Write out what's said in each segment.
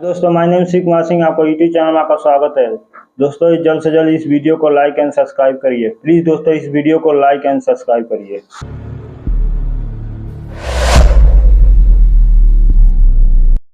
दोस्तों, my name Shri Kumar Singh. आपका YouTube channel में आपका स्वागत है। दोस्तों, जल्द से जल्द इस वीडियो को लाइक एंड सब्सक्राइब करिए। प्लीज़ दोस्तों, इस वीडियो को लाइक एंड सब्सक्राइब करिए।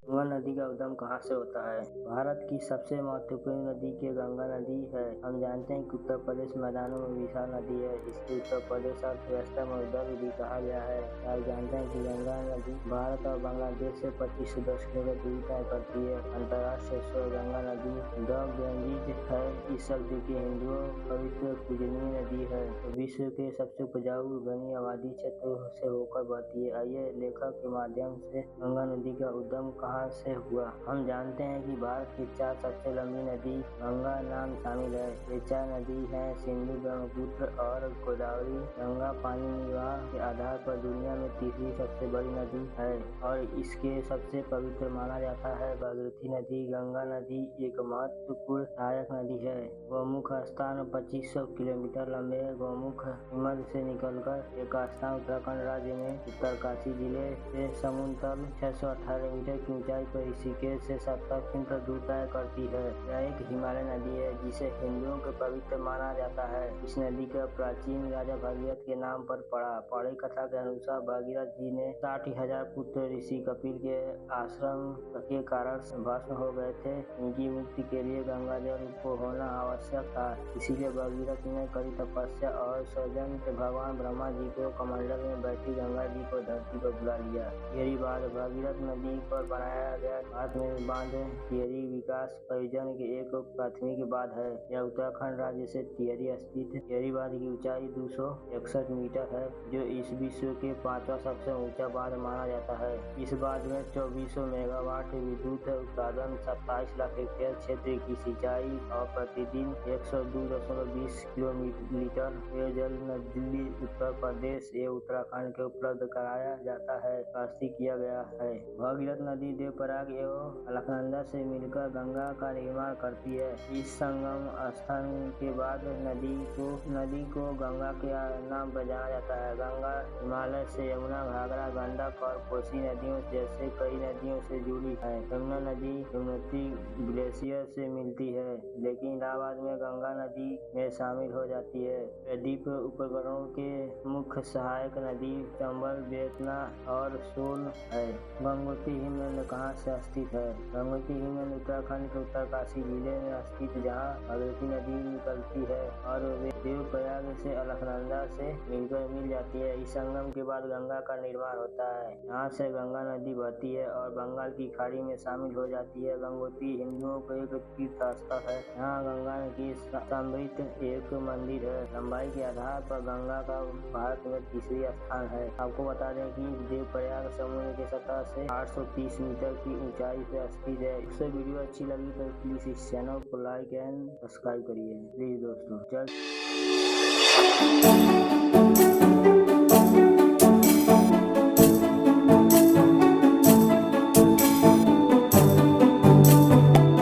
गंगा नदी का उद्गम कहाँ से होता है? भारत की सबसे महत्वपूर्ण नदी के गंगा नदी है। हम जानते हैं कि उत्तर प्रदेश मैदानों में विशाल नदी है। इसके उत्तर प्रदेश अर्थव्यवस्था में उद्गम भी कहा गया है। आप जानते हैं कि गंगा नदी भारत और बांग्लादेश से 25 से 10 किलोमीटर दूरी तय करती है। अंतर्राष्ट्रीय स्वर गंगा नदी द गैंजेज है। इस शब्द की हिंदुओं पवित्र पूजनीय नदी है। विश्व के सबसे उपजाऊ घनी आबादी क्षेत्र से होकर बहती है। आइए लेखक के माध्यम से गंगा नदी का उद्गम कहाँ से हुआ। हम जानते हैं कि भारत की 4 सबसे लंबी नदी गंगा नाम शामिल है। ये 4 नदी हैं सिंधु, ब्रह्मपुत्र और गोदावरी। गंगा पानी निर्वाह के आधार पर दुनिया में तीसरी सबसे बड़ी नदी है और इसके सबसे पवित्र माना जाता है। भागीरथी नदी गंगा नदी एक महत्वपूर्ण सहायक नदी है। गौमुख स्थान 2500 किलोमीटर लंबे गौमुख हिमद से निकलकर एक स्थान उत्तराखंड राज्य में उत्तरकाशी जिले से समुद्र तल 618 मीटर की ऊंचाई पर ऋषिकेश से 70 किलोमीटर दूर तय करती है। यह एक हिमालय नदी है जिसे हिंदुओं के पवित्र माना जाता है। इस नदी का प्राचीन राजा भागीरथ के नाम पर पड़ा। पौड़ी कथा के अनुसार भागीरथ जी ने 60,000 पुत्र ऋषि कपिल के आश्रम के कारण भस्म हो गए थे। इनकी मुक्ति के लिए गंगा जल को होना आवश्यक था। इसीलिए भागीरथ ने कड़ी तपस्या और सौजन्य से भगवान ब्रह्मा जी को कमंडल में बैठी गंगा जी को धरती पर बुला लिया। यही बात भागीरथ नदी पर बनाया गया भारत में बांध टिहरी विकास परियोजना की एक प्राथमिक बांध है। यह उत्तराखंड राज्य से टिहरी स्थित टिहरी बांध की ऊंचाई 261 मीटर है, जो इस विश्व के 5वां सबसे ऊंचा बांध माना जाता है। इस बांध में 2400 मेगावाट विद्युत उत्पादन, 27 लाख हेक्टेयर क्षेत्र की सिंचाई और प्रतिदिन 102.20 किलोलीटर पेयजल दिल्ली, उत्तर प्रदेश एवं उत्तराखंड के उपलब्ध कराया जाता है वास्तविक किया गया है। भागीरथ नदी देवप्रयाग एवं अलकनंदा से मिलकर गंगा का निर्माण करती है। इस संगम स्थान के बाद नदी को गंगा के नाम पर जाना जाता है। गंगा हिमालय से यमुना, घाघरा, गंडक और कोसी नदियों जैसे कई नदियों से जुड़ी है। यमुना नदी यमुनोत्री ग्लेशियर से मिलती है, लेकिन इलाहाबाद में गंगा नदी में शामिल हो जाती है। द्वीप उपकरणों के मुख्य सहायक नदी चंबल, बेतना और सोन है। गंगोत्री हिमनद कहाँ से स्थित है? गंगोत्री हिमनद उत्तराखंड के उत्तरकाशी जिले में स्थित, जहाँ भागीरथी नदी निकलती है और वे देवप्रयाग से अलकनंदा से मिलकर मिल जाती है। इस संगम के बाद गंगा का निर्माण होता है। यहाँ से गंगा नदी बहती है और बंगाल की खाड़ी में शामिल हो जाती है। गंगोत्री हिंदुओं का एक तीर्थ स्थल है। यहाँ गंगा की समृद्ध एक मंदिर है। लंबाई के आधार पर गंगा का भारत में तीसरी स्थान है। आपको बता दें कि देवप्रयाग समुद्र के सतह से 830 मीटर की ऊंचाई पर स्थित है। इससे वीडियो अच्छी लगी तो प्लीज इस चैनल को लाइक एंड सब्सक्राइब करिए। प्लीज दोस्तों, जल्द